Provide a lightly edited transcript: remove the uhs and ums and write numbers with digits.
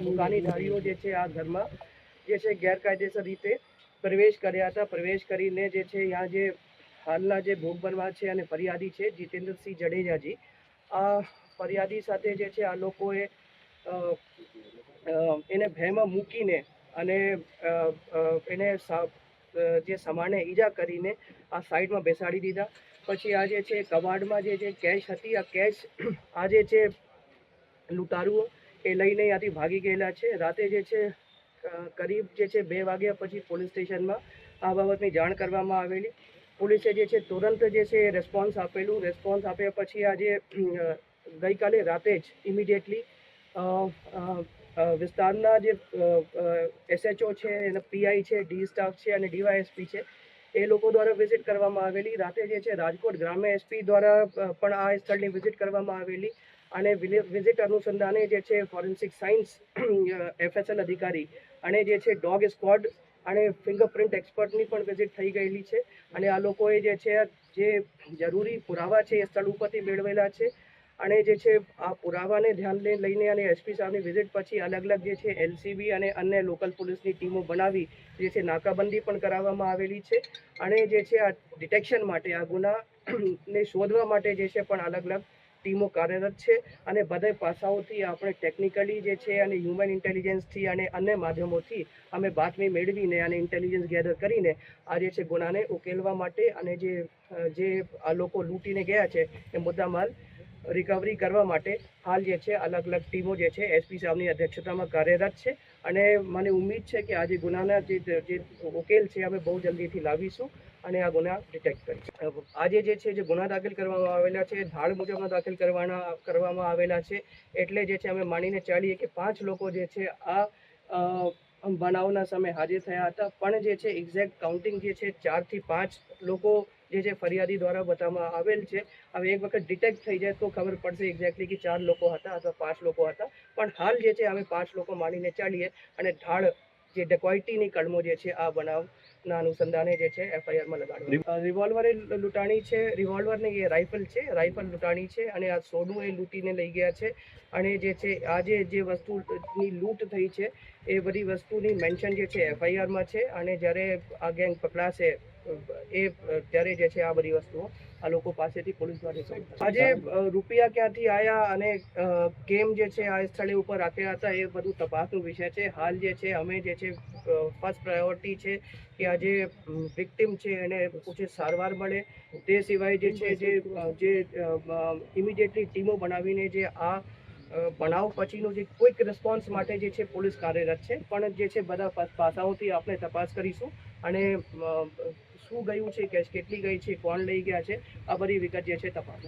દુકાનીધારીઓ જે છે આ ઘરમાં જે છે ગેરકાયદેસર રીતે પ્રવેશ કર્યા હતા. પ્રવેશ કરીને જે છે यहाँ જે હાલના જે ભોગ બનવા છે અને ફરિયાદી છે જીતેન્દ્રસિંહ જડેજાજી, આ ફરિયાદી સાથે જે છે આ લોકોએ એને ભયમાં મૂકીને અને એને જે સામાન્ય ઈજા કરીને આ સાઈડમાં બેસાડી દીધા. પછી આ જે છે કબાડમાં જે કેશ હતી, આ કેશ આ જે છે લૂંટારુઓ એ લઈને ત્યાંથી ભાગી ગયેલા છે. રાતે જે છે કરીબ જે છે 2 વાગ્યા પછી પોલીસ સ્ટેશનમાં આ બાબતની જાણ કરવામાં આવેલી. પોલીસે જે છે તુરંત જે છે રેસ્પોન્સ આપેલું. રેસ્પોન્સ આપ્યા પછી આજે ગઈકાલે રાતે જ ઇમિડિયેટલી વિસ્તારના જે SHO છે, એના PI છે, ડી સ્ટાફ છે અને DYSP છે, એ લોકો દ્વારા વિઝિટ કરવામાં આવેલી. રાતે જે છે રાજકોટ ગ્રામ્ય SP દ્વારા પણ આ સ્થળની વિઝિટ કરવામાં આવેલી અને વિઝિટ અનુસંધાને જે છે ફોરેન્સિક સાયન્સ FSL અધિકારી અને જે છે ડોગ સ્ક્વોડ અને ફિંગરપ્રિન્ટ એક્સપર્ટની પણ વિઝિટ થઈ ગયેલી છે. અને આ લોકોએ જે છે જે જરૂરી પુરાવા છે એ સ્થળ ઉપરથી મેળવેલા છે. અને જે છે આ પુરાવાને ધ્યાને લઈને અને SP સાહેબની વિઝિટ પછી અલગ અલગ જે છે LCB અને અન્ય લોકલ પોલીસની ટીમો બનાવી જે છે નાકાબંધી પણ કરાવવામાં આવેલી છે. અને જે છે આ ડિટેક્શન માટે, આ ગુનાને શોધવા માટે જે છે પણ અલગ અલગ ટીમો કાર્યરત છે. અને બધા પાસાઓથી આપણે ટેકનિકલી જે છે અને હ્યુમન ઇન્ટેલિજન્સથી અને અન્ય માધ્યમોથી અમે બાતમી મેળવીને અને ઇન્ટેલિજન્સ ગેધર કરીને આ જે છે ગુનાને ઉકેલવા માટે અને જે આ લોકો લૂંટીને ગયા છે એ મુદ્દામાલ રિકવરી કરવા માટે હાલ જે છે અલગ અલગ ટીમો જે છે SP સાહેબની અધ્યક્ષતામાં કાર્યરત છે. અને મને ઉમ્મીદ છે કે આ જે ગુનાના જે ઉકેલ છે અમે બહુ જલ્દીથી લાવીશું અને આ ગુના ડિટેક્ટ કરીશું. આજે જે છે જે ગુના દાખલ કરવામાં આવેલા છે ધાડ મુજબના દાખલ કરવામાં આવેલા છે. એટલે જે છે અમે માનીને ચાલીએ કે 5 લોકો જે છે આ બનાવના સમયે હાજર થયા હતા. પણ જે છે એક્ઝેક્ટ કાઉન્ટિંગ જે છે 4 થી 5 લોકો જે છે ફરિયાદી દ્વારા બતાવવામાં આવેલ છે. હવે એક વખત ડિટેક્ટ થઈ જાય તો ખબર પડશે એક્ઝેક્ટલી કે 4 લોકો હતા અથવા 5 લોકો હતા. પણ હાલ જે છે અમે 5 લોકો માનીને ચાલીએ અને ઢાળ જે ડકોઇટીની કલમો જે છે આ બનાવના અનુસંધાને જે છે FIRમાં લગાડવા. રિવોલ્વર એ લૂંટાણી છે, રિવોલ્વર ને એ રાઇફલ છે, રાઇફલ લૂંટાણી છે અને આ સોનું એ લૂંટીને લઈ ગયા છે. અને જે છે આજે જે વસ્તુની લૂંટ થઈ છે એ બધી વસ્તુની મેન્શન જે છે FIRમાં છે. અને જ્યારે આ ગેંગ પકડાશે ત્યારે જે છે આ બધી વસ્તુઓ આ લોકો પાસેથી પોલીસ દ્વારા આજે રૂપિયા ક્યાંથી આવ્યા અને કેમ જે છે આ સ્થળે ઉપર રાખ્યા હતા એ બધું તપાસનો વિષય છે. હાલ જે છે અમે જે છે ફર્સ્ટ પ્રાયોરિટી છે કે આ જે વિક્ટિમ છે એને ઉચિત સારવાર મળે. તે સિવાય જે છે જે ઇમિડિયેટલી ટીમો બનાવીને જે આ બનાવ પછીનો જે ક્વિક રિસ્પોન્સ માટે જે છે પોલીસ કાર્યરત છે. પણ જે છે બધા પાસાઓથી આપણે તપાસ કરીશું અને શું ગયું છે, કેટલી ગઈ છે, કોણ લઈ ગયા છે, આ બધી વિગત જે છે તપાસ.